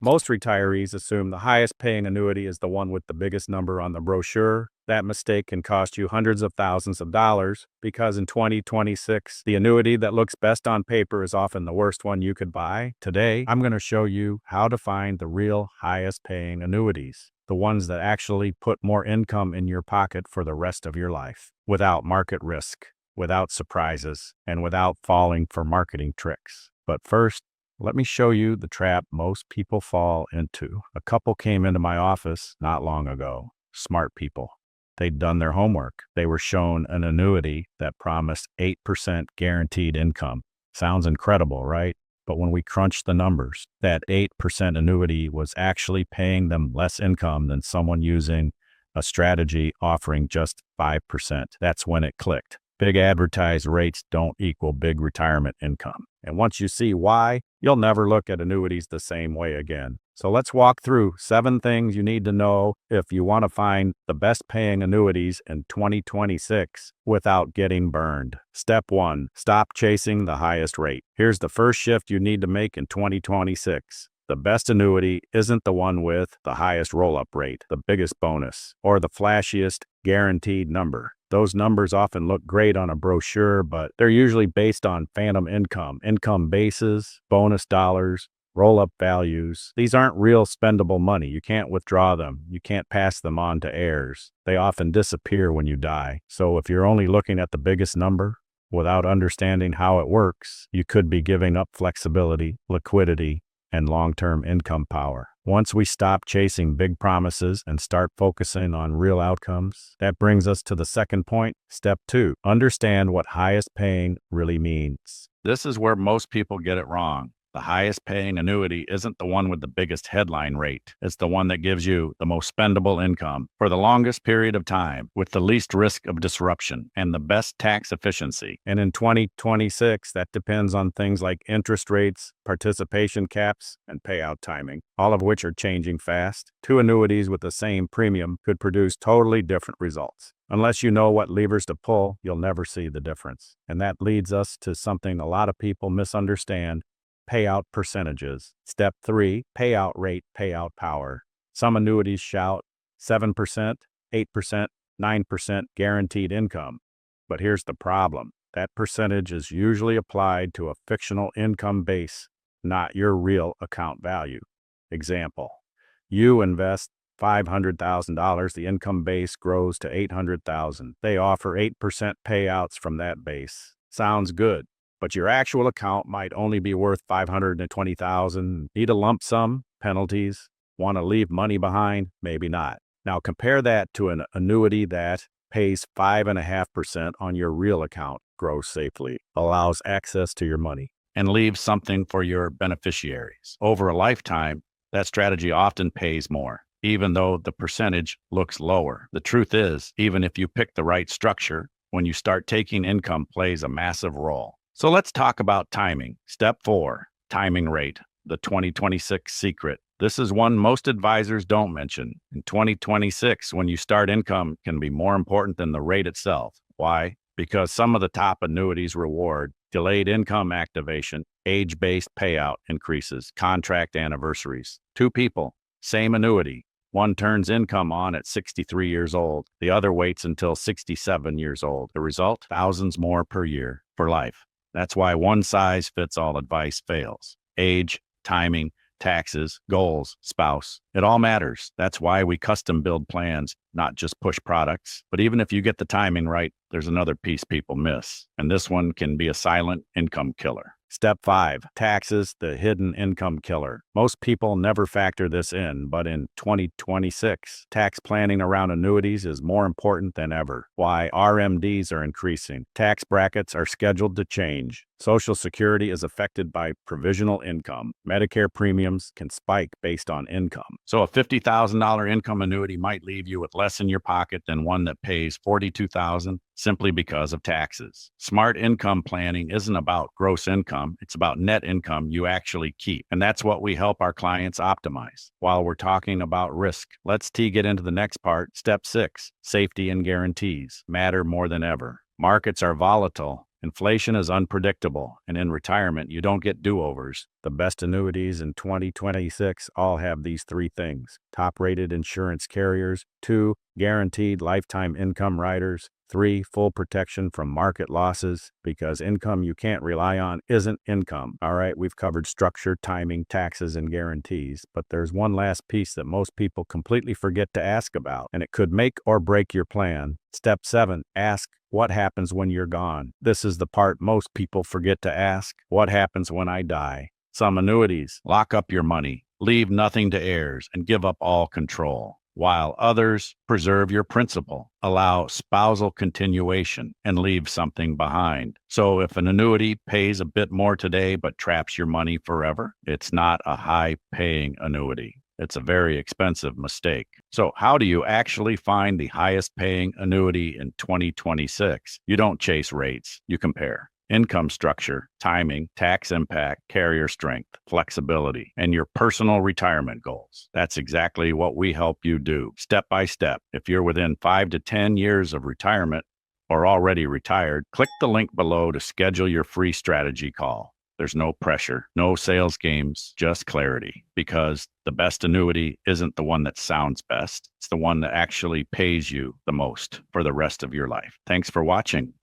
Most retirees assume the highest paying annuity is the one with the biggest number on the brochure. That mistake can cost you hundreds of thousands of dollars because in 2026, the annuity that looks best on paper is often the worst one you could buy. Today, I'm going to show you how to find the real highest paying annuities, the ones that actually put more income in your pocket for the rest of your life, without market risk, without surprises, and without falling for marketing tricks. But first, let me show you the trap most people fall into. A couple came into my office not long ago. Smart people. They'd done their homework. They were shown an annuity that promised 8% guaranteed income. Sounds incredible, right? But when we crunched the numbers, that 8% annuity was actually paying them less income than someone using a strategy offering just 5%. That's when it clicked. Big advertised rates don't equal big retirement income. And once you see why, you'll never look at annuities the same way again. So let's walk through 7 things you need to know if you want to find the best paying annuities in 2026 without getting burned. Step 1, stop chasing the highest rate. Here's the first shift you need to make in 2026. The best annuity isn't the one with the highest roll-up rate, the biggest bonus, or the flashiest guaranteed number. Those numbers often look great on a brochure, but they're usually based on phantom income bases, bonus dollars, roll-up values. These aren't real spendable money. You can't withdraw them. You can't pass them on to heirs. They often disappear when you die. So if you're only looking at the biggest number without understanding how it works, you could be giving up flexibility, liquidity, and long-term income power. Once we stop chasing big promises and start focusing on real outcomes, that brings us to the second point. Step 2, understand what highest paying really means. This is where most people get it wrong. The highest paying annuity isn't the one with the biggest headline rate. It's the one that gives you the most spendable income for the longest period of time with the least risk of disruption and the best tax efficiency. And in 2026, that depends on things like interest rates, participation caps, and payout timing, all of which are changing fast. 2 annuities with the same premium could produce totally different results. Unless you know what levers to pull, you'll never see the difference. And that leads us to something a lot of people misunderstand: payout percentages. Step 3, payout rate, payout power. Some annuities shout 7%, 8%, 9% guaranteed income. But here's the problem. That percentage is usually applied to a fictional income base, not your real account value. Example, you invest $500,000, the income base grows to $800,000. They offer 8% payouts from that base. Sounds good. But your actual account might only be worth $520,000. Need a lump sum? Penalties? Want to leave money behind? Maybe not. Now compare that to an annuity that pays 5.5% on your real account, grows safely, allows access to your money, and leaves something for your beneficiaries. Over a lifetime, that strategy often pays more, even though the percentage looks lower. The truth is, even if you pick the right structure, when you start taking income plays a massive role. So let's talk about timing. Step 4, timing rate, the 2026 secret. This is one most advisors don't mention. In 2026, when you start income can be more important than the rate itself. Why? Because some of the top annuities reward delayed income activation, age-based payout increases, contract anniversaries. 2 people, same annuity. One turns income on at 63 years old. The other waits until 67 years old. The result? Thousands more per year for life. That's why one-size-fits-all advice fails. Age, timing, taxes, goals, spouse. It all matters. That's why we custom build plans, not just push products. But even if you get the timing right, there's another piece people miss. And this one can be a silent income killer. Step 5, taxes, the hidden income killer. Most people never factor this in, but in 2026, tax planning around annuities is more important than ever. Why? RMDs are increasing. Tax brackets are scheduled to change. Social Security is affected by provisional income. Medicare premiums can spike based on income. So a $50,000 income annuity might leave you with less in your pocket than one that pays $42,000 simply because of taxes. Smart income planning isn't about gross income. It's about net income you actually keep. And that's what we help our clients optimize. While we're talking about risk, let's get into the next part. Step 6, safety and guarantees matter more than ever. Markets are volatile, Inflation is unpredictable, and in retirement, you don't get do-overs. The best annuities in 2026 all have these three things: top-rated insurance carriers, 2, guaranteed lifetime income riders, 3, full protection from market losses, because income you can't rely on isn't income. All right, we've covered structure, timing, taxes, and guarantees, but there's one last piece that most people completely forget to ask about, and it could make or break your plan. Step 7, ask what happens when you're gone. This is the part most people forget to ask. What happens when I die? Some annuities lock up your money, leave nothing to heirs, and give up all control, while others preserve your principal, allow spousal continuation, and leave something behind. So if an annuity pays a bit more today but traps your money forever, it's not a high-paying annuity. It's a very expensive mistake. So how do you actually find the highest paying annuity in 2026? You don't chase rates, you compare income structure, timing, tax impact, carrier strength, flexibility, and your personal retirement goals. That's exactly what we help you do, step by step. If you're within 5 to 10 years of retirement or already retired, click the link below to schedule your free strategy call. There's no pressure, no sales games, just clarity, because the best annuity isn't the one that sounds best. It's the one that actually pays you the most for the rest of your life. Thanks for watching.